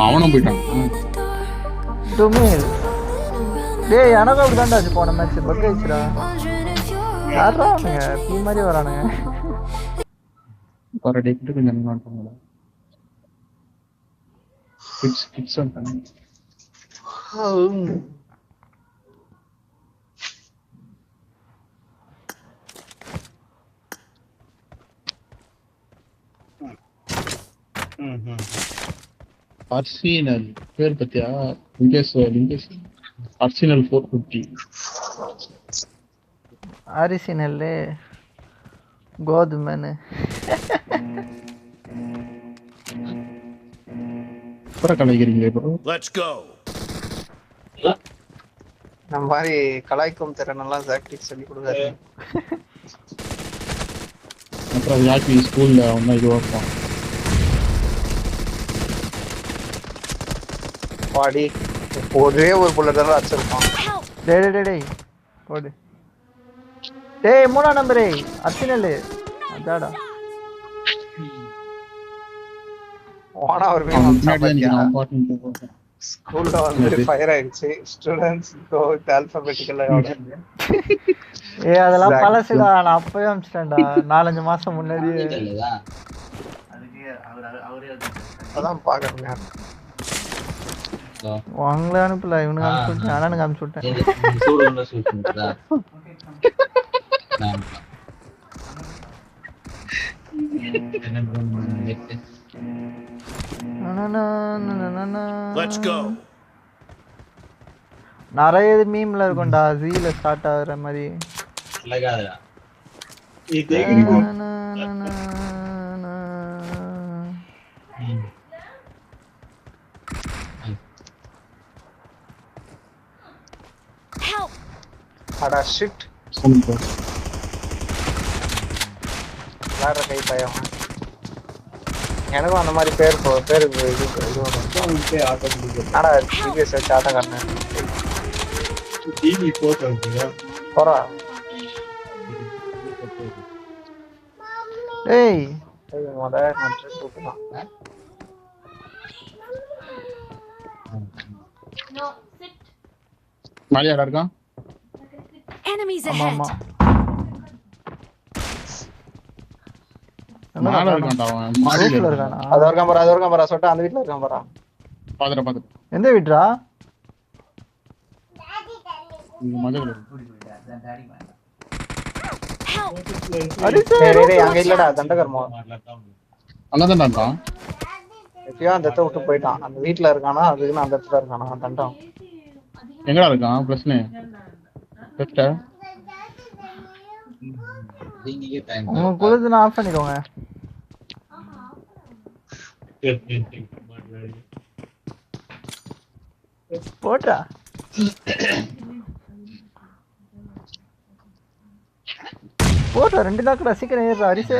அவனும் போயிட்டான். டேய் எனக்கு அப்படிதான்டா ஆச்சு போன மேட்ச் பக் ஆயிடுச்சுடா. யாரா அவனுங்க பீ மாதிரி வரானுங்க. ஒரு டெக்ட் கொஞ்சம் மாட்டாங்கடா. கிட்ஸ் வந்துட்டாங்க. அர்சினல் பேர் பத்தியா? லிங்கேஷ் அர்சினல் 450. அரிசினல் கோதுமைன்னு கலாய்க்கிறீங்களே ப்ரோ. Let's go. நம்ம மாதிரி கலாய்க்கும் திறனெல்லாம் ஜாக்டிக் சொல்லி கொடுக்காரு. அப்புறம் ஜாக்கி ஸ்கூல்ல அவன் தான் இதுவாக இருப்பான். பாடி ஒரே ஒரு புல்லட் தான் அடிச்சிருப்பான். டேய் போடு. டேய் 3ஆம் நம்பரே அர்சினல் அதாடா. ஓனா ஒரு ஸ்கூல்ல வந்து ஃபயர் ஆயிடுச்சு. Students go with alphabetical order. அதெல்லாம் பழசுடா. நான் அப்பவே அனுப்பிச்சிட்டேன்டா 4-5 மாசம் முன்னாடியே. அதான் பாக்குறேன். உங்களை அனுப்பல, இவனுக்கு அனுப்பிச்சுட்டேன். அண்ணனுக்கு அனுப்பிச்சுட்டேன். நிறைய மீம்ல இருக்கும்டா ஜீல ஸ்டார்ட் ஆகுற மாதிரி. அடா ஷிட். வேற கை பயம். எனக்கும் அந்த மாதிரி பேர் ஆடா ஜிபிஎஸ் வச்சு ஆட்டம் காட்டினேன். போறா ஏய் மாலியாடா இருக்கான். ஆமா மேல இருக்கான்டா அவன். ரூஃப்ல இருக்கானா? அது வரைக்கும் பாரா சொட்ட அந்த வீட்ல இருக்கான் பாரா. பாத்துற எந்த வீட்ரா? மஜகல டேய் அங்க இல்லடா தண்டகர்மோ. அங்கதான் இருக்கான். எப்பயோ அந்த இடத்த விட்டு போயிட்டான். அந்த வீட்ல இருக்கானா? அதுக்கு அந்த இடத்துல இருக்கானா தண்டம்? எங்கடா இருக்கான்? பிரச்சனை லெஃப்ட். உங்க குளுது நான் ஆஃப் பண்ணிக்கோங்க. போட்டா போட்டா 2 நாக்குடா சீக்கிரம் ஏறுடா அரிசே.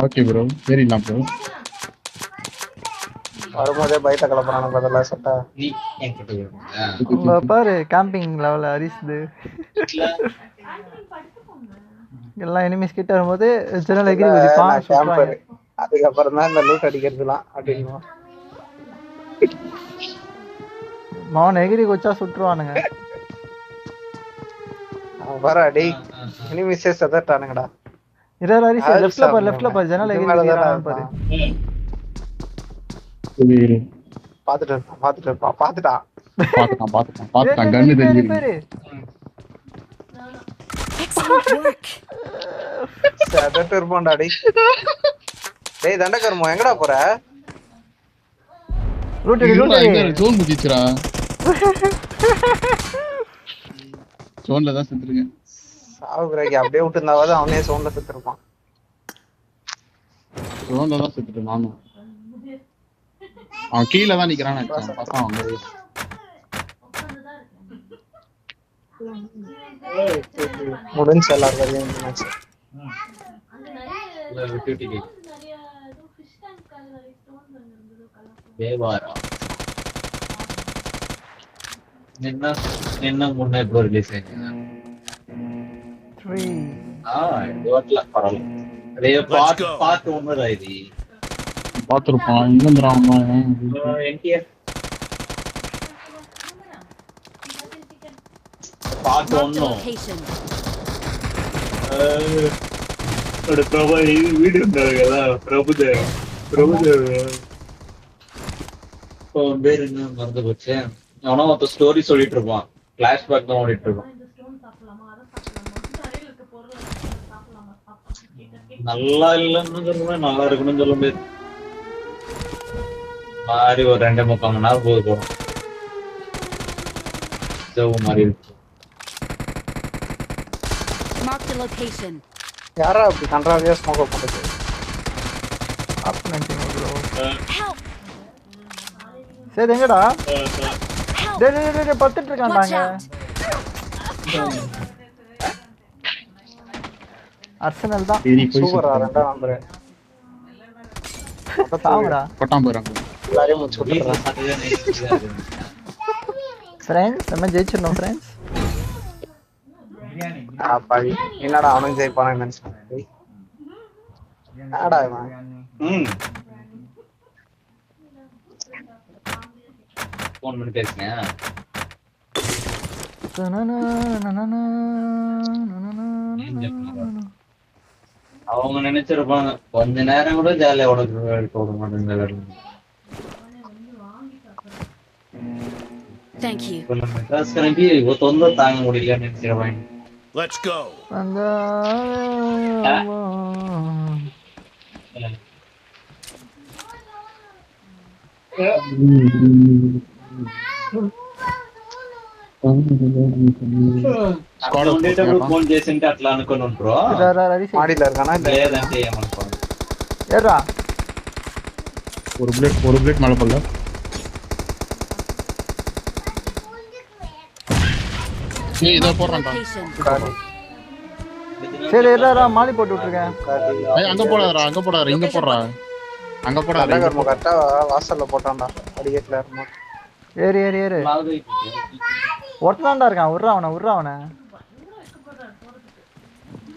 ஓகே ப்ரோ ஏறிடலாம் ப்ரோ. வரும்போதே பைத்த கலப்பறான பதிலா சட்டா. உங்க பாரு கேம்பிங் லெவல் அரிசுது. எல்லாம் எனிமீஸ் கிட்ட வரும்போது ஜன்னல் எகிரி குதிப்பான் கேம்பர். அதுக்கு அப்புறம் தான் இந்த லூட் அடிக்கிறதுலாம் அப்படிங்க. மௌன எகிரி குச்சா சுற்றுவானுங்க. வர டேய் எனிமீஸே சதட்டானுங்கடா. இரா அரிசே லெஃப்ட்ல பாரு ஜன்னல் எகிரி குதிக்கிறான் பாரு. பாத்துட்டான் கண்ணு தெரியுது. டேய் தண்டகர்மோ எங்கடா போற? ஜோன் முடிச்சிரா. ஜோன்ல தான் செத்துறேன். சாவுகிரேகி அப்படியே விட்டுருந்தாவது அவனே சோன்ல செத்துருப்பான். ஜோன்ல தான் செத்துட்டேன் நானும். அவன் கீழே தான் நிக்கிறான். பசங்க வந்து முடிஞ்சு எல்லாரும் నిన్న మొన్న ఎప్పుడు రిలీజ్ అయింది. Three. పర్వాలేదు. அதே பாத்து ஒண்ணுடா இது. பாத்துருப்பான் எங்க வந்துறான் என்டிஆர் பாத்து Marked a ஒண்ணும். location. பிரபா வீடு இருந்தாங்க பிரபுதேவ் பேர் என்ன மறந்து போச்சு. அவனா ஒருத்த ஸ்டோரி சொல்லிட்டு இருப்பான். பிளாஷ்பேக் தான் ஓடிட்டு இருப்பான். நல்லா இல்லைன்னு சொல்லுவேன், நல்லா இருக்குன்னு சொல்ல முடியாது. மாதிரி ஒரு 2.3 மணி நேரம் போகும். மாதிரி இருக்கு. Marked a location. யாரா அப்படி கன்றாவியா ஸ்மோக் பண்ணுது? Help! சரி எங்கடா Help! டேய் பத்துட்டு Watch இருக்கான்டாங்க. out! அர்சனல் தான் சூப்பரா ரெண்டாம் நம்பர். சாவுடா கொட்டான் போயிறாங்க. எல்லாரையும் முடிச்சு வீட்டுல விட்டுறேன். சாட்டர்டே நைட் ஃப்ரெண்ட்ஸ் நம்ம ஜெயிச்சிடணும் ஃப்ரெண்ட்ஸ். பாவி என்னடா அவனும் ஜெயிப்பானு நினைச்சேன். என்னடா இவன்? போன் பண்ணி பேசுனேன். அவங்க நினைச்சிருப்பாங்க கொஞ்ச நேரம் கூட ஜாலியா விட மாட்டேங்க. Thank you. மெட்ராஸ்காரங்க தொந்த தாங்க முடியலன்னு நினைச்சிருப்பாங்க. Let's go. ఫోన్ చేసింటే అట్లా అనుకుని ఉంటారు. மாடியில இருக்கானா இல்ல? లేదంటే ఏమనుకోండి. ஏறா ஒரு புல்லட் மேல போடல. ஏய் இத போறறடா. Location. சரி ஏறா மாலி போட்டு விட்டுருக்கேன். ஏய் அங்க போடாதடா, இங்க போடுறா. அங்க போடாத. கண்டகர்ம கரெக்டா வாசல்ல போட்டான்டா. அடிக்கேட்ல இருமா. ஏறு ஒருத்தனாண்டா இருக்கான். உர்றா அவனை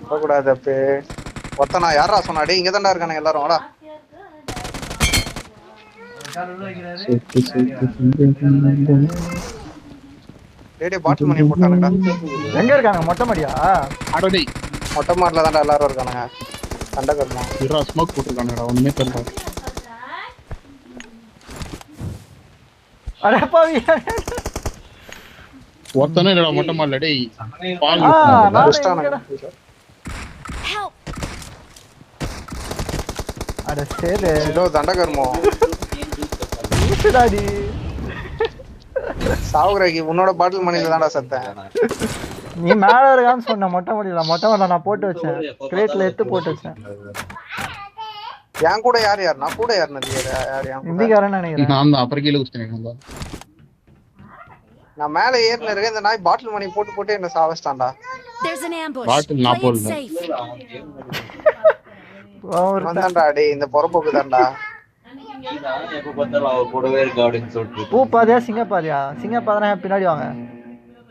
போக கூடாது அப்பே. ஒத்தனா யாரா சொன்னா? டேய் இங்க தான்டா இருக்கானே எல்லாரும் வாடா. டேய் பாட்டில் மணி போட்டானுடா. எங்க இருக்காங்க? மொட்டை மாடியா? அடடே மொட்டை மாடல தான்டா எல்லாரும் இருக்கானுங்க. கண்டகர்மா இரா ஸ்மோக் போட்டுருக்கானடா, ஒண்ணுமே தெரியல. அட பாவி. ஒருத்தனே இல்லடா மொட்டை மாடல. டேய் பால் புஷ்டானுங்க. Help! அட சரி இதோ தண்டகர்மோ ஊசுடாடி. சாவுகிரகி உன்னோட பாட்டில் மணில தான்டா செத்தேன். நீ மேல இருக்கான்னு சொன்ன. மொட்டை மாடியில நான் போட்டு வச்சேன். கிரேட்ல எடுத்து போட்டு வச்சேன். என் கூட யார் நான் கூட யாருனது யார் என் கூட? இந்திக்காரன்னு நினைக்கிறேன். நான் தான் அப்புறம் கீழ குஸ்தேன். நான் மேல ஏறின இருக்கேன். இந்த நாய் பாட்டில் மணி போட்டு என்ன சாவஸ்டான்டா. There's an ambush. பாட்டில் நான் Play it போடல. safe. வந்தான்டா டேய் இந்த பொறப்போக்கு தான்டா. எப்ப பார்த்தாலும் அவ கூடவே இருக்கு அப்படின்னு சொல்லிட்டு. பூ பாதியா சிங்கப்பாதியா பின்னாடி வாங்க.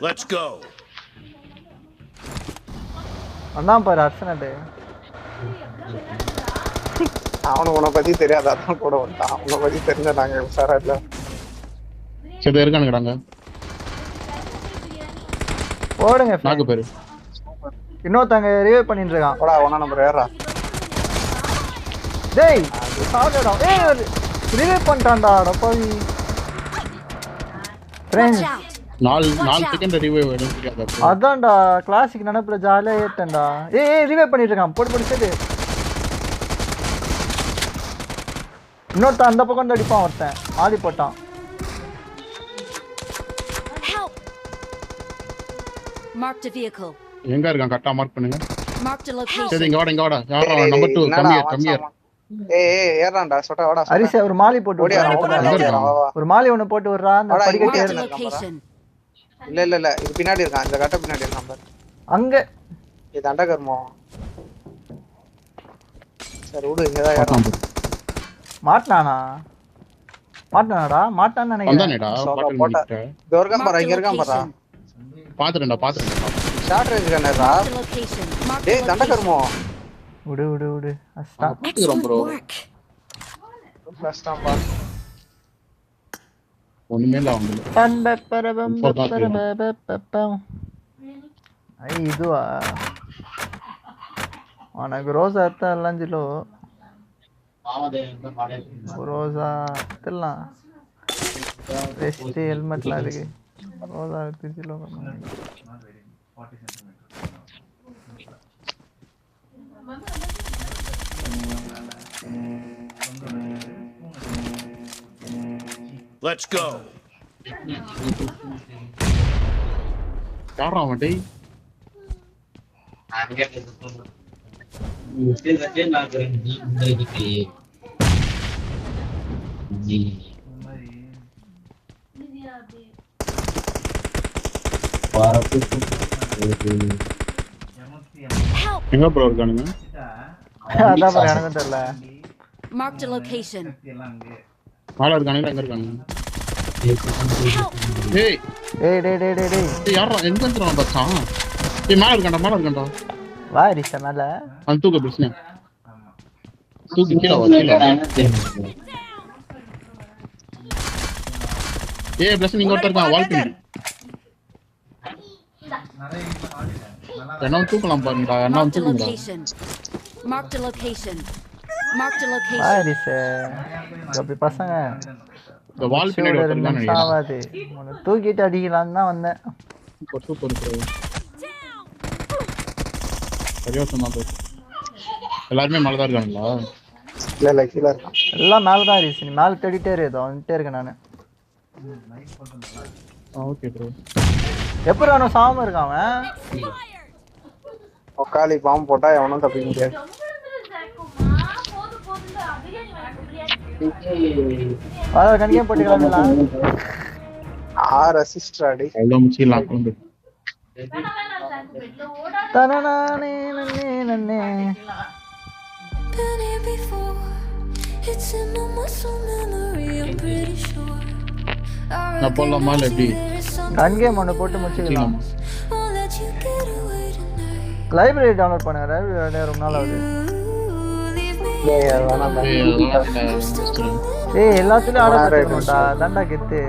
Let's go. அதான் பாரு அர்சனல். அவனுக்கு உன்னை பத்தி தெரியாது, அதான் கூட வந்தான். உன்னை பத்தி தெரிஞ்ச நாங்க உஷாரா இல்ல. சரி இருக்கானுங்கடாங்க. போடுங்க நாக்கு பேரு. இன்னொருத்தங்க ரிவைவ் பண்ணிட்டு இருக்கான். போடா ஒண்ணா நம்பர் ஏறா. டேய் சாவுடா. ஏய் ரிவைவ் பண்ணிட்டான்டா. டப்பாவி Watch friends. out. 4 second revive எடுத்துக்காத. அதான்டா கிளாசிக் நினைப்புல ஜாலியா ஏத்தேன்டா. ஏய் ரிவைவ் பண்ணிட்டு இருக்கான். போட்டு சரி. இன்னொருத்தன் அந்த பக்கம் வந்து அடிப்பான். ஒருத்தன் ஆடி போட்டான். Help! Marked a vehicle. எங்க இருக்கான் கரெக்ட்டா மார்க் பண்ணுங்க. Marked a location. சரி இங்க வாடா. யாரா நம்பர் 2 கம்மியர். ஏய் ஏறான்டா சொட்டா வாடா. அரிசி ஒரு மாலி போட்டு ஓடியா விடுறா. ஒரு மாலி ஒன்னு போட்டு விடுறா. அந்த வாடா, படிக்கட்டு Marked a ஏறு. location. இல்ல இது பின்னாடி இருக்கான். இந்த கட்ட பின்னாடி இருக்கான் பாரு. அங்க இது தண்டகர்மோ. சரி விடு இங்க தான் ஏறான். மாட்டானாடா நினைக்கிறேன். வந்தானேடா பாட்டில் பண்ணிட்ட. துர்கம் பாரு Marked இங்க a இருக்கான் பாரு. location. பாத்துறேன்டா. ஷார்ட் ரேஞ்ச் கன்னரா. Marked a location. Marked a டேய் location. தண்டகர்மோ. விடு அஸ்டா Excellent bro. work. கஷ்டம்பா. ஒண்ணுமே இல்ல அவங்களுக்கு. ஐ இதுவா உனக்கு ரோசா எத்தா லஞ்சிலோ ரோசா எத்தலாம் வெஸ்ட் ஹெல்மெட்லாம் இருக்கு ரோசா எடுத்துச்சிலோ Let's go. யாரா அவன் டேய்? Help! எங்க ப்ரோ இருக்கானுங்க? அதான் பாரு எனக்கு தெரியல Marked a location. மேல இருக்கானுங்க எங்க இருக்கானுங்க? Help! டேய் டேய் யாரா எங்க இருக்கான் பச்சான்? டேய் மேல இருக்கான்டா. வா ரிஷா மேல அந்த தூக்கு பிரச்சனை. தூக்கு கீழ வா. ஏய் பிரச்சனை இங்க ஒருத்தர் இருக்கான் வால் பின்னாடி. என்ன தூக்கலாம் பாருங்கடா. என்ன Marked a தூக்குங்கடா. location. Marked a location. Marked a வா location. ரிஷா அப்படி பசங்க இந்த வால் பின்னாடி ஒருத்தர் இருக்கான் நினைக்கிறேன். சாவாது உன்னை தூக்கிட்டு அடிக்கலான்னு தான் வந்தேன் சூப்பர் ப்ரோ. சரியா சொன்னா ப்ரோ. எல்லாரும் மேல தான் இருக்காங்களா? இல்ல கீழ இருக்கான். எல்லாம் மேல தான் ரிஷா நீ மேல தேடிட்டே இரு வந்துட்டே இருக்கேன் நானு ஓகே ப்ரோ. எப்படி அவனும் சாம இருக்கான் அவன் உக்காலி பாம்பு போட்டா எவனும் தப்பிக்க முடியாது. அதான் கணிக்கே போட்டுக்கலாம் ஆறு அசிஸ்ட் அடி. அவ்வளவு முச்சிடலாம் கொண்டு. தனநானே நன்னே நன்னே Been here before. It's in my muscle memory, I'm pretty sure. நான் போடலாமா இல்லை எப்படி? கன் கேம் ஒன்று போட்டு முடிச்சுக்கலாம் I'll let you get away tonight. Library download பண்ணேன் லைப்ரரி ரொம்ப நாள் ஆகுது Leave me வேணாம். ஏய் அதெல்லாம் இல்லை மிஸ்டர். ஏய் எல்லாத்துலயும் ஆட கத்துக்கணும்டா தண்டா கெத்து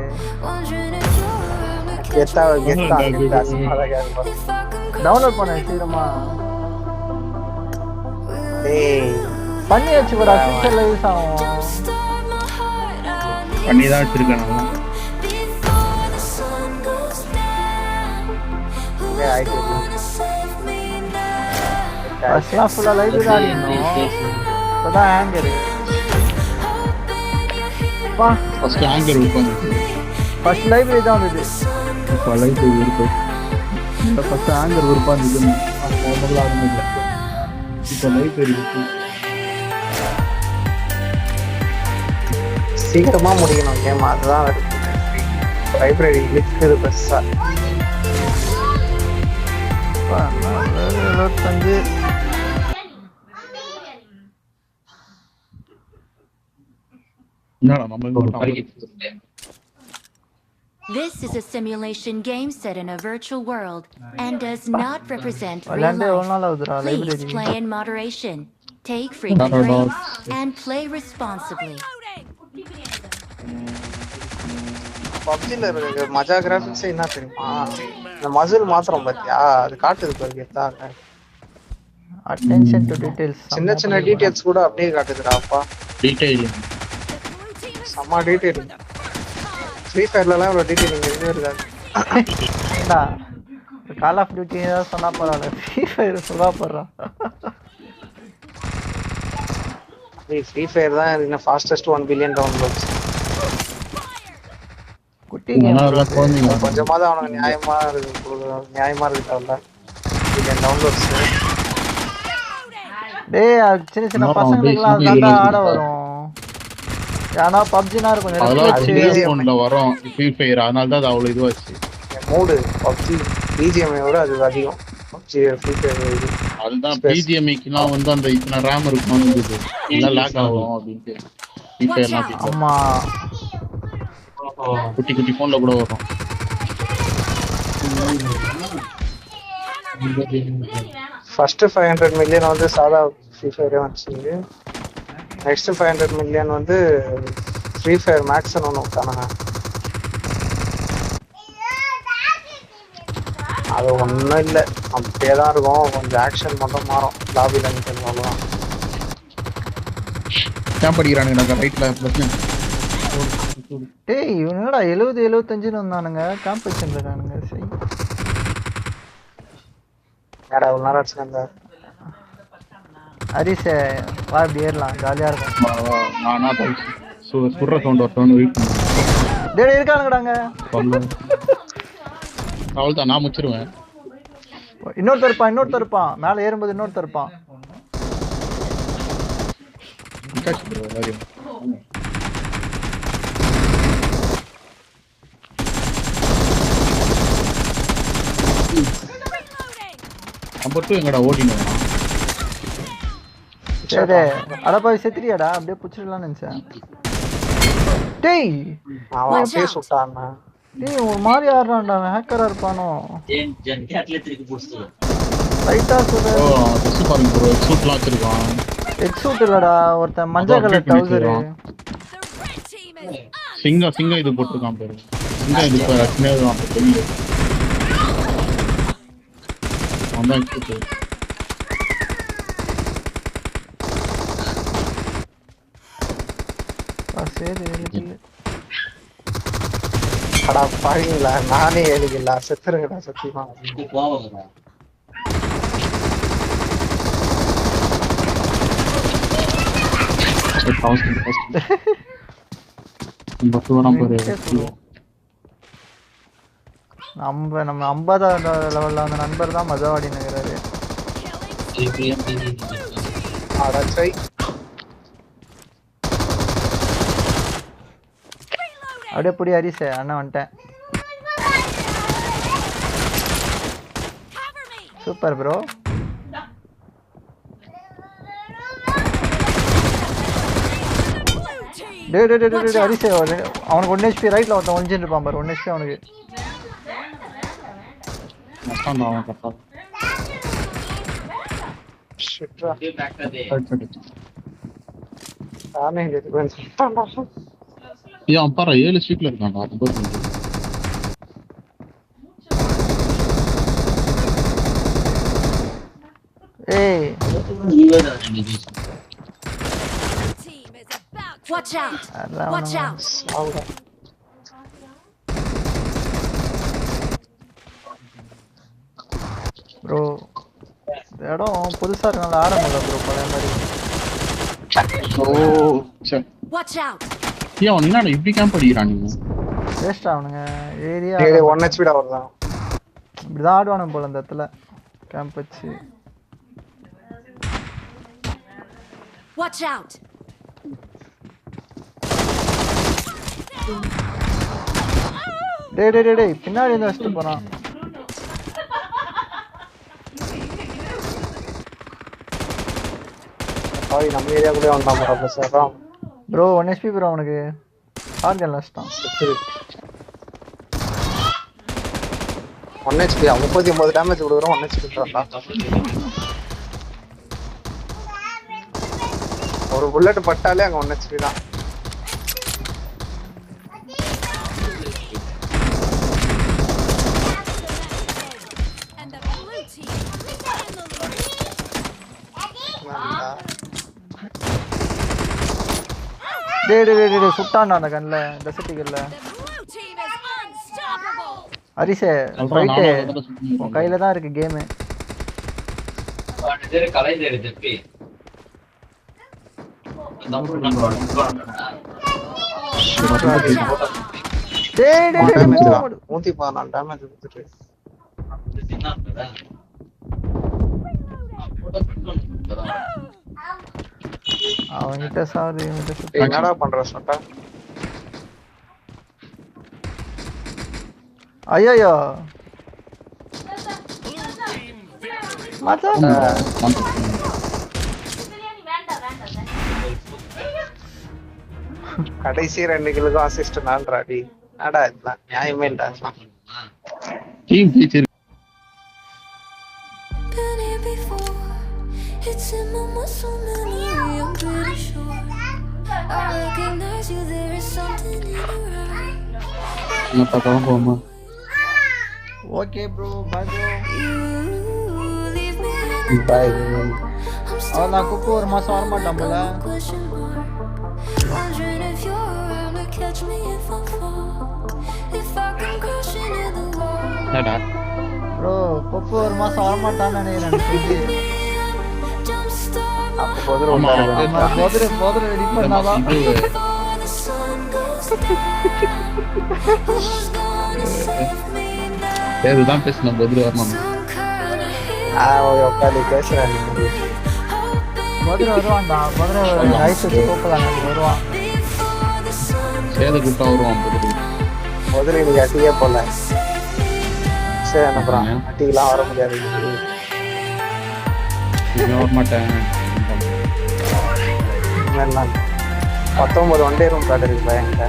wondering if you're around again. கெத்தா அசிங்கமாதான் கேட்கும். If I can come download பண்ண சீக்கிரமா டேய் பண்ணி வச்சு கூட ஃபியூச்சர்ல யூஸ் ஆகும் start my heart out பண்ணி தான் வச்சிருக்கேன் நான். before the sun goes down. Who's Yeah, I did. gonna save me now? ஃபர்ஸ்ட்லாம் ஃபுல்லா லைப்ரரி ஆடினோம் இப்பதான் ஹேங்கர் வா ஃபர்ஸ்ட் ஹேங்கர் உட்காந்து ஃபர்ஸ்ட் லைப்ரரி தான் வந்தது பழைய இருக்கு. இந்த ஃபர்ஸ்ட் ஹேங்கர் உட்காந்து முதல்ல ஆரம்பிக்கல. இப்போ லைப்ரரி இருக்கு. சீக்கிரமா முடிக்கணும் கேம். அதுதான் லைப்ரரி இருக்குது பெருசா. 75 என்னடா நம்ம இங்க ஒரு This is a simulation game set in a virtual world and does not represent real விளையாண்டே எவ்வளோ நாள் life. ஆகுதுடா Please library play in moderation. Take frequent Not at all. breaks and play responsibly. பப்ஜில இருக்க மஜா கிராபிக்ஸ் என்ன தெரியுமா? இந்த muscle மாத்திரம் பாத்தியா அது காட்டுது பாரு கெத்தா. அட்டென்ஷன் டு டீடைல்ஸ் சின்ன சின்ன டீடைல்ஸ் கூட அப்படியே காட்டுதுடா அப்பா. டீடைல். செம்ம டீடைல். ஃப்ரீ ஃபயர்லலாம் இவ்வளோ டீடைலிங் எதுவுமே இருக்காது. கால் ஆஃப் டியூட்டி ஏதாவது சொன்னா பரவாயில்ல ஃப்ரீ ஃபயர் சொல்லா போடுறான் ஃப்ரீ ஃபயர் தான் இன்னும் ஃபாஸ்டஸ்ட் 1 பில்லியன் டவுன்லோட்ஸ். குட்டி கொஞ்சமாவது அவனுக்கு நியாயமா இருக்குல்ல பில்லியன் டவுன்லோட்ஸ். டேய் சின்ன சின்ன பசங்களுக்குலாம் தாண்டா ஆட வரும். ஏன்னா பப்ஜினா கொஞ்சம் அதெல்லாம் வரும் ஃப்ரீ ஃபயர் அதனால தான் அது அவ்வளோ இதுவாச்சு. மூடு பப்ஜி பிஜிஎம்ஐ விட அது அதிகம். பப்ஜி ஃப்ரீ ஃபயர் இது அதுதான் பிஜிஎம்ஐக்குலாம் வந்து அந்த இத்தனை ரேம் இருக்கணும் இருந்தது இல்லை லேக் ஆகும் அப்படின்ட்டு ஃப்ரீ ஃபயர்லாம் ஆமா குட்டி குட்டி ஃபோனில் கூட வரும். ஃபர்ஸ்ட் 500 மில்லியன் வந்து சாதா ஃப்ரீ ஃபயரே வந்துச்சு. நெக்ஸ்ட் 500 மில்லியன் வந்து ஃப்ரீ ஃபயர் மேக்ஸ்னு ஒன்று விட்டானுங்க. அது ஒன்றும் இல்லை, அப்படியே தான் இருக்கும். கொஞ்சம் ஆக்ஷன் மட்டும் மாறும். லாபியில் நிற்கிறது அவ்வளோதான். கேம்ப் அடிக்கிறானுங்க ரைட்ல பிரச்சனை. டேய் இவனுங்கடா 70-75 வந்தானுங்க. காம்படிஷன் இருக்கானுங்க. சரி ஏடா இவ்வளோ நேரம் அடிச்சுங்க. ஹரிசே வா இப்படி ஏறலாம், ஜாலியாக இருக்கும். நானா சுடுற சவுண்ட் வரட்டோன்னு வெயிட் பண்ணுவேன். டேய் இருக்கானுங்கடாங்க. அவ்வளோதான், நான் முடிச்சிருவேன். இன்னொருத்தர் இருப்பான் மேலே ஏறும்போது. இன்னொருத்தர் இருப்பான். நம்பர் 2 எங்கடா ஓடினு? சரி அடப்பா செத்துறியாடா? அப்படியே புடிச்சிடலாம்னு நினைச்சேன். டேய் அவன் அப்படியே சுட்டான். டேய் ஒரு மாதிரி ஆடுறான்டா. ஹேக்கரா இருப்பானோ? ரைட்டா சொல்லு. ஓ ட்ரெஸ் பாருங்க ப்ரோ, சூட்லாம் வச்சிருக்கான். எக்ஸூட் இல்லடா, ஒருத்தன் மஞ்சள் கலர் ட்ரவுசர். சிங்கம் இது போட்டுருக்கான் பாரு. சிங்கம் இது ரச்சனைதான் பெரிய. அவன் எக்ஸூட். சரி இல்லை அடா பாருங்களா, நானே எழுதில்ல. செத்துருங்கடா சத்தியமா. நம்ம 50வது லெவல்ல அந்த நண்பர் தான் மஜாவாடி நகராரு. அடச்சை அப்படியே புடி ஹரிசே, அண்ணன் வந்துட்டேன். Super bro. டே ஹரிசே அவனுக்கு 1 HP ரைட்ல ஒருத்தன் ஒளிஞ்சிட்டு இருப்பான் பாரு. 1 HP அவனுக்கு. நானே ஏன் பாரு 7 ஸ்ட்ரீட்ல இருக்கான்டா. ஏய் Watch out! Watch out! Bro இடம் புதுசா இருக்கனால ஆட முடியல ப்ரோ. பழைய மாதிரி. ஓ சே. Watch out! ஏன் அவன் என்னடா இப்படி கேம்ப் அடிக்கிறானுங்க? வேஸ்ட் அவனுங்க. ஏரியா 1 HP டா வரலாம். இப்படிதான் ஆடுவானுங்க போல இந்த இடத்துல கேம்ப் வச்சு. Watch out! டேய் பின்னாடி இருந்து வச்சுட்டு போறான். பாய் நம்ம ஏரியா கூட வந்தான் bro. Sir bro 1 HP bro அவனுக்கு. டார்கெட் லாஸ்ட்டான். 1 HP 39 டேமேஜ் கொடுக்குறோம். 1 HP கொடுக்குறான்டா. ஒரு புல்லட் பட்டாலே அங்க 1 HP தான். டேய் சுட்டான்டா அந்த கண்ணுல. டெசர்ட்டிக்கல்ல ஹரிசே ஃபைட்டு உன் கையில தான் இருக்கு கேம். டேய் 114 டேமேஜ் கொடுத்துட்டு அவன்கிட்ட சாரி. என்னடா பண்ற சொட்டா? ஐயோ மச்சான் கடைசி 2 கிலுக்கும் அசிஸ்ட் நான்றாடி. என்னடா இதெல்லாம் நியாயமே இல்ல. Team ஜெயிச்சிருக்கு. Been here before. It's It's in my muscle memory, I'm pretty sure. I recognize you, there is something in your eyes. என்ன பார்க்கலாம் போமா okay bro bye bro You leave me in பாய் அவன் நான் குக்கு ஒரு மாசம் வர மாட்டான் போல a question mark. Wondering if you're around to catch me if I fall. If I come crashing in the wall. என்னடா ப்ரோ குக்கு ஒரு மாசம் வர மாட்டான்னு நினைக்கிறேன் Jump start my அப்போ போதும் ஆமா, போதும் ரெடி பண்ணாதான் இது before the sun goes down. Who's gonna save me now? இதுதான் பேசின பதில் வரணும் Some kind of hero. உட்காந்து பேசுறேன் மதுரை வருவான்டா மதுரை ரைட்டு கூப்பிடலாம் வருவான் Before the sun சேது கூட்டா வருவான் பதில் முதல்ல இன்னைக்கு அட்டியே போல சரி அனுப்புறான் அட்டிக்கெல்லாம் வர முடியாது இன்னும் வர மாட்டேன் 19 ஒன் டே ரூம் கார்டு இருக்கு என்கிட்ட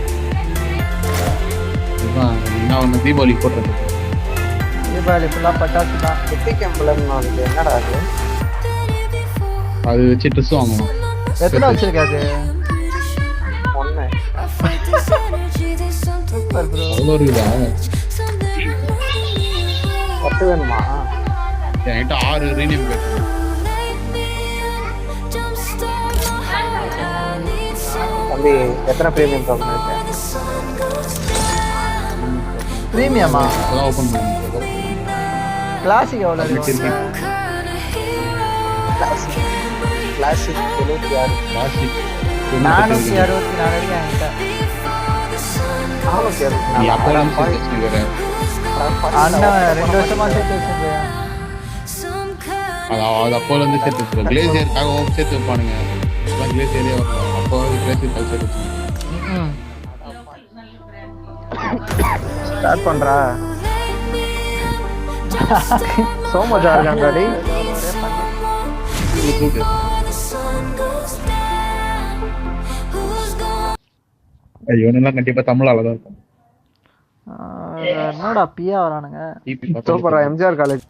இதுதான் நான் ஒன்று தீபாவளி போட்டுறது தீபாவளி ஃபுல்லாக பட்டாசு தான் எத்திக் எம்பளம்னு வந்து என்னடா அது அது வச்சு ட்ரெஸ் வாங்குவோம் எத்தனை வச்சிருக்காது ஒண்ணு I fight this energy, there's something super bro அவ்வளோ இருக்குதா something பத்து வேணுமா என்கிட்ட 6 ரீநேம் கேட்டு jump start my heart. I need some தம்பி எத்தனை பிரீமியம் டோக்கன் இருக்கு sun goes down. ப்ரீமியமா அதான் ஓப்பன் பண்ணி கிளாசிக் எவ்வளோ இருக்கு Kind of hero. Classic 76 classic 464 இருக்கு என்கிட்ட நீ அப்பெல்லாம் சேர்த்து வச்சுக்கிறேன் அண்ணன் 2 வருஷமா சேர்த்து வச்சிருக்கேன் Some kind அது அப்போலேருந்து சேர்த்து வச்சுருக்கேன் கிளேசியருக்காக சேர்த்து வைப்பானுங்க எல்லாம் கிளேசியரே வரணும் அப்போ கிளேசியர் சேர்த்து வச்சுருக்கேன் ஸ்டார்ட் பண்றா சோ மச்சா இருக்காங்க டேய் the sun goes down. Who's gonna இவனெல்லாம் கண்டிப்பா தமிழால தான் இருக்கும் என்னடா பியா வரானுங்க சூப்பரா MGR college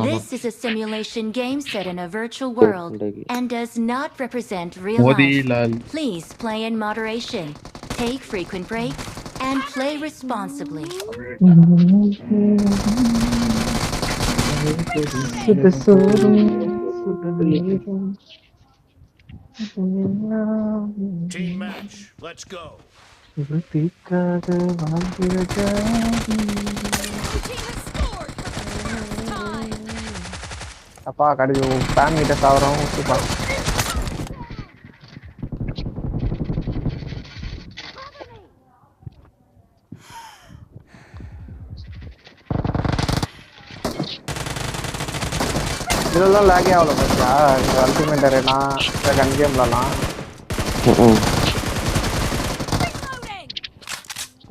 This is a simulation game set in a virtual world and does not represent real life. Motilal Please play in moderation, take frequent breaks, and play responsibly. Team match. Let's go. அப்பா கடைசி fan கிட்ட சாவறோம் super இதெல்லாம் லாகே ஆகல பச்சா ultimate arena கன் கேம்லலாம்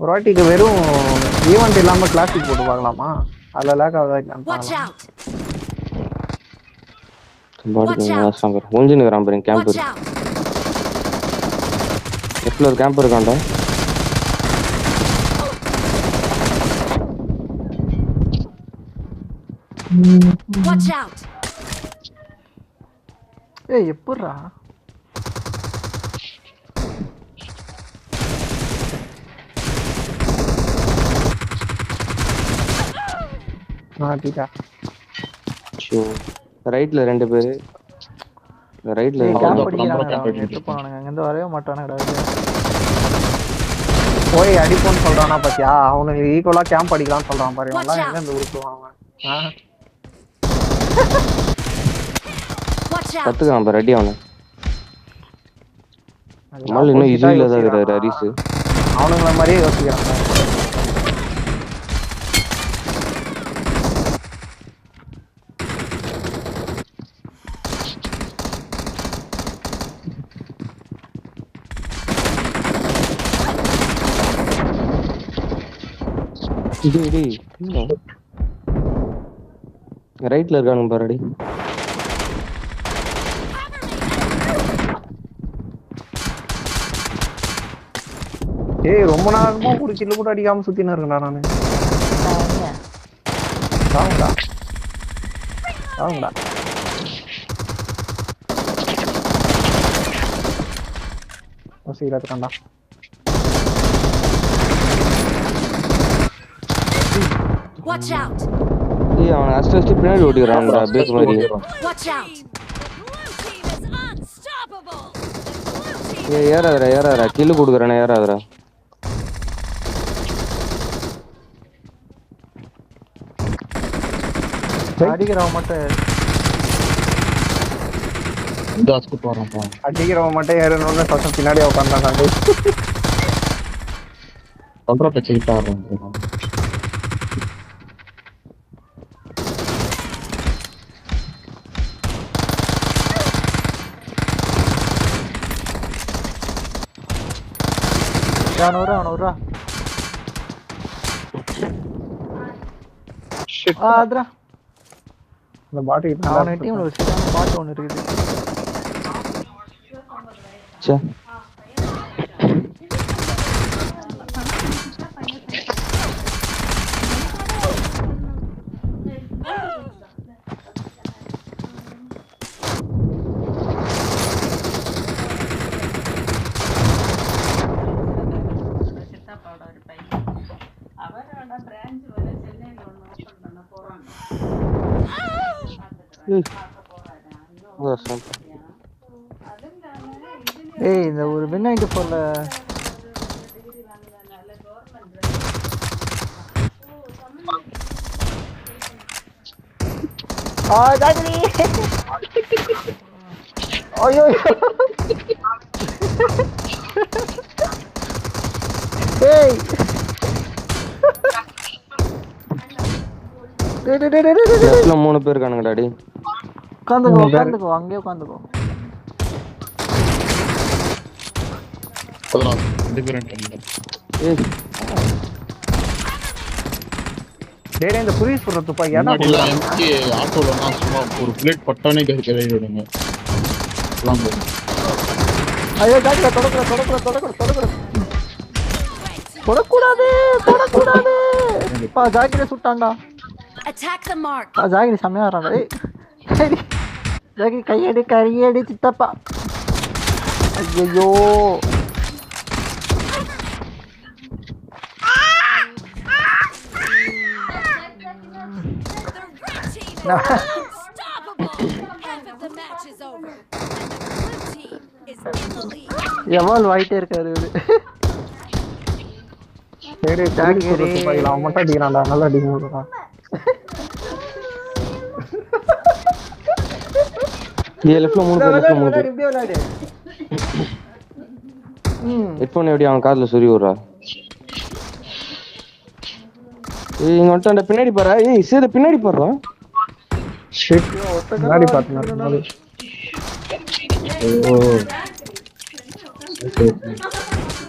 ஒரு வாட்டிக்கு வெறும் event இல்லாம classic போட்டு பார்க்கலாமா அதுல லாக் ஆகுதா Watch out! ஒளிஞ்சுனுக்குறான் பாருங்க Watch கேம்பர் out! லெஃப்ட்ல ஒரு கேம்பர் இருக்கான்டா Watch out! ஏய் எப்படிரா மாட்டிட்டா ரைட்ல 2 பேரு ரைட்ல கேம்ப் அடிக்கிறாங்க எடுத்து போனானுங்க அங்க இருந்து வரவே மாட்டானுங்கடா போய் அடிப்போன்னு சொல்றானா பாத்தியா அவனுக்கு ஈக்குவலா கேம்ப் அடிக்கலாம்னு சொல்றான் பாரு இவன்லாம் எங்க இருந்து உருட்டுவான் அவன் Watch out! கத்துக்கான் பாரு ரெடி அவனு நம்மள இன்னும் இதுல தான் இருக்காரு ஹரிஸ் அவனுங்கள மாதிரியே யோசிக்கிறாங்க ரைட்ல இருக்கானுங்க பாருடி ஏய் ரொம்ப நேரமா ஒரு கில்லு கூட அடிக்காம சுத்தினா இருக்கேன்டா நானு சாவுடா சாவுடா சீக்கிரத்துக்காண்டா. Watch out! ஏய் அவன் அஸ்ட் பின்னாடி ஓடிறான்டா பேக் மாதிரி. Watch out! ஏய் ஏறாதடா கில் குடுக்குறானே ஏறாதடா. அடிக்கிறவன் மட்டும் இந்த ஹாஸ்பிட்டல் வரான்ப்பா. அடிக்கிறவன் மட்டும் ஏறணும்னு பசங்க பின்னாடியே உட்காந்துட்டாங்க. சொல்ற பேச்சு கிட்ட ஆடுறான். அவன விட்றா. அதுரா இந்த பாட்டு அவன டீம்ல ஒரு சரியான பாட்டு ஒன்று இருக்குது. ச்சே ஏய் இந்த ஒரு வின் 94ல ஜாகிரி ஐயோ ஏய் லெஃப்ட்ல 3 பேர் இருக்கானுங்க டாடி. உட்காந்துக்கோ அங்கேயே உட்காந்துக்கோ. ஏய் டேய் இந்த புரிஸ் போற துப்பாக்கி ஏடா எம்கே ஆட்டோல நான் சும்மா ஒரு பிளேட் பட்டானே கை விடுங்க. ஐயோ ஜாகிரி தொடக்கூடாது. பா ஜாகிரி சுட்டான்டா. Attack the mark! ஜாகிரி செம்மையா வரான்டா. ஏய் சரி ஜாகிரி கையடி சித்தப்பா. ஐயோ எவால் வாயிட்டே இருக்காரு இவரு. சரி ஜாகிரி அவன் மட்டும் அடிக்கிறான்டா. நல்லா அடிக்கிறான். ஏய் லெஃப்ட்ல 3 பேர் இப்படியே விளையாடு. ஹெட்போன் எப்படி அவன் காதுல சொறி விடுறா. ஏய் இங்க வந்துட்டான்டா பின்னாடி பாறா. ஏய் சேத பின்னாடி பாறா. ஷிட் முன்னாடி பாத்துனா. ஓ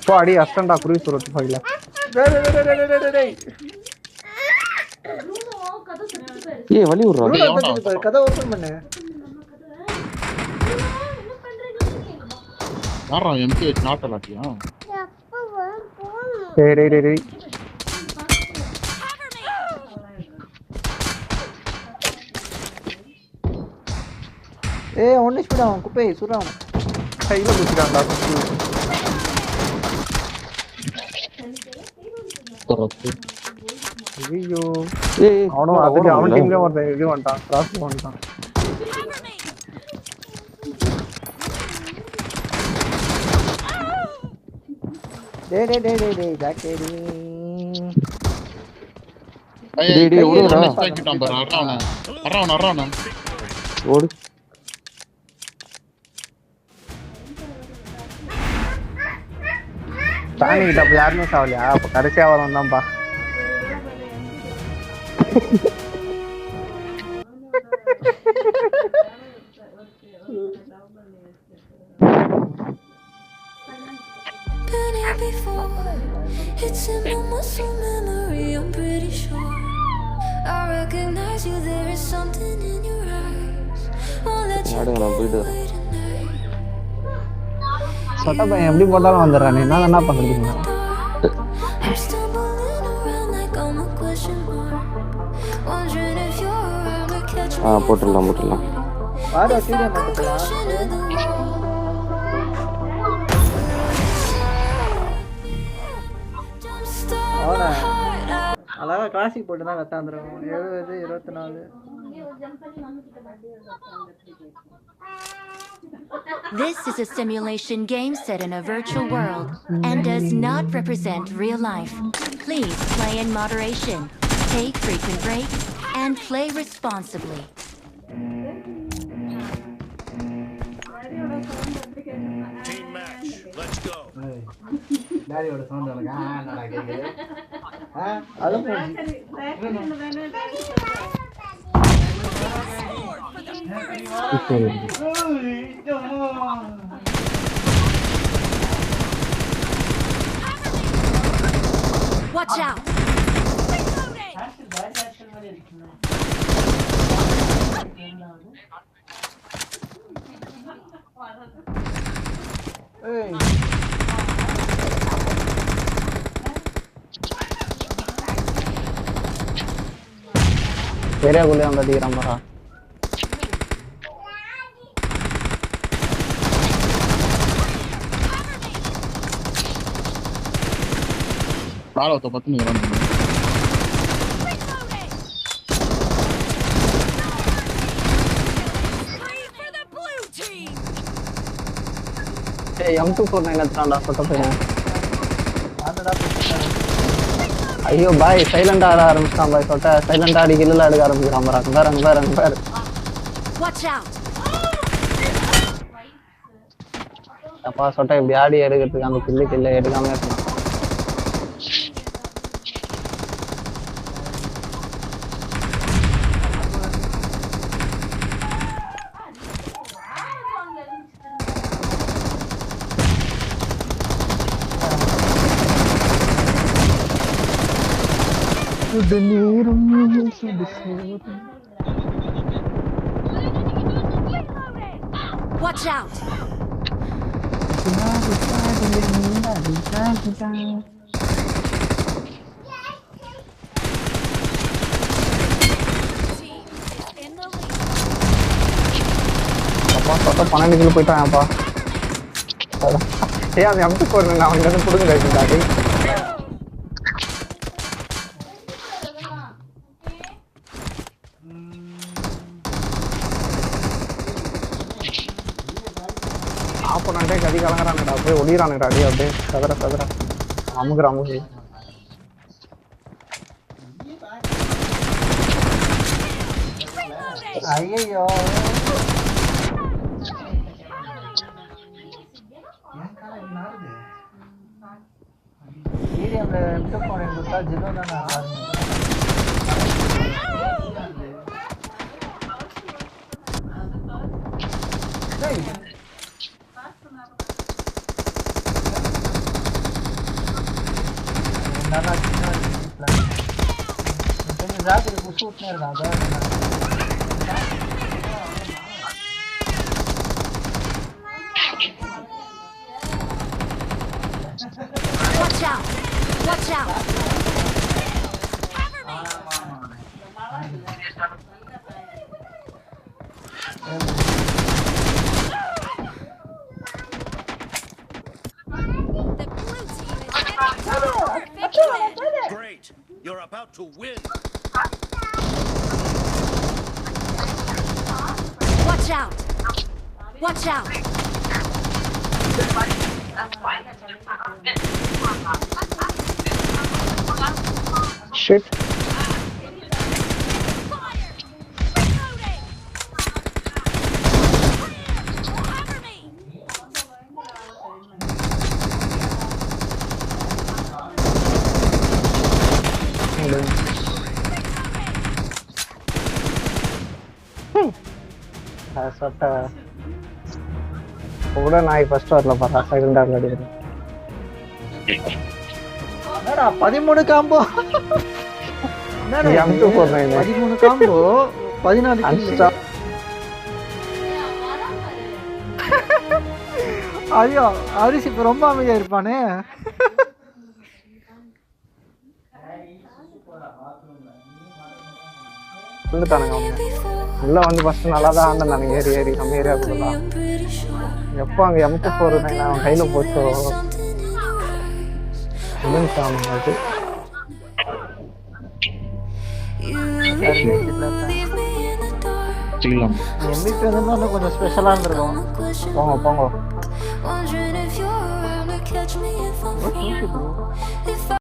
போ அடி அஸ்டண்டா புரிஸ் போற துப்பாக்கில. டேய் ஏய் வலி விடுறா. கதை ஓபன் பண்ணு. யாரா எம்கே நாட் அலாட்டியா? டேய் ஏய் ஒன்னு ஸ்பீட் அவன் குப்பை சுறான். கையில குத்திட்டான்டா. ஐயோ ஏய் அவன் டீம்ல ஒரு இது வந்துட்டான். கிராஸ் வந்துட்டான். டேய் ஜாக்கேடி. டேய் ஓடுடா. அறாவன ஓடு. தானி கிட்ட அப்ப யாருமே சாவலையா? அப்ப கடைசியா வரும் தான்ப்பா. Been here before. It's in my muscle memory, I'm pretty sure. I recognize you, there is something in your eyes. Won't let you நான் போயிட்டு வரேன். away tonight. சொட்ட பையன் எப்படி போட்டாலும் வந்துடுறானே. நான் என்ன பண்றதுங்க? I'm stumbling around like I'm a question mark. Wondering if you're around to catch me. போட்டுடலாம். பாரு ஸ்டேடியம் வந்துடலாம். Crashing in the wall. Classic போட்டு தான் கத்தாந்துருவோம். 70 24. This is a simulation game set in a virtual world and does not represent real life. Please play in moderation, take frequent breaks, and play responsibly. Team match. Let's go. டாடியோட sound எனக்கு என்னடா கேக்குது? Watch out! ஏய் பெரிய குள்ளே வந்து அடிக்கிறான் பாரா. நாளத்த பத்தி நீங்க வந்து ஏய் M249 எடுத்துட்டான்டா சொட்ட பையன். ஐயோ பாய் சைலண்டா ஆட ஆரம்பிச்சிட்டான் பாய். சொட்ட சைலண்டா அடி கில்ல அடிக்க ஆரம்பிக்கிறான் பாரு. அங்க பாரு. Watch out! அப்பா சொட்ட இப்படி ஆடி எடுக்கிறதுக்கு அந்த கில்ல எடுக்காம இருக்கான். Watch out! அப்பா சொட்ட 12 கிலோ போயிட்டான்ப்பா. ஏய் அது M249 அவன் இங்க புடுங்க கைடாடி. ஆப்பனண்டே கதி கலங்கறானடா. அப்படியே ஒளியறானடா. அப்படியே சதற அமுகுறாமு. ஐயோ மீடியம்ல M249 கொடுத்தா ஜினோ தானே ஆடுது. டேய் நானா சின்ன பிளான் கொஞ்சம் ராத்திரி புஷ் விட்டுனே இருக்கான். Watch out! Watch out! Great. You're about to win. Watch out! Watch out! Shit. சொட்ட கூட நான் ஃபர்ஸ்ட் வரல பாரா. செகண்ட் ஆர்ல அடிக்கிறேன். என்னடா 13 காம்போ. என்னடா M249 13 காம்போ 14 கில். ஐயோ அரிசி இப்ப ரொம்ப அமைதியா இருப்பானே. வந்துட்டானுங்க அவங்க. உள்ள வந்து ஃபர்ஸ்ட் நல்லா தான் ஆண்டானுங்க. ஏறி நம்ம ஏரியா போகலாம். எப்போ அங்கே M249 அவன் கையில போச்சோ அது வச்சுக்கலாம். MVP வந்து இன்னும் கொஞ்சம் ஸ்பெஷலா இருந்திருக்கும். போங்க போங்க Wondering if you're around to catch me if I'm What is it, bro? If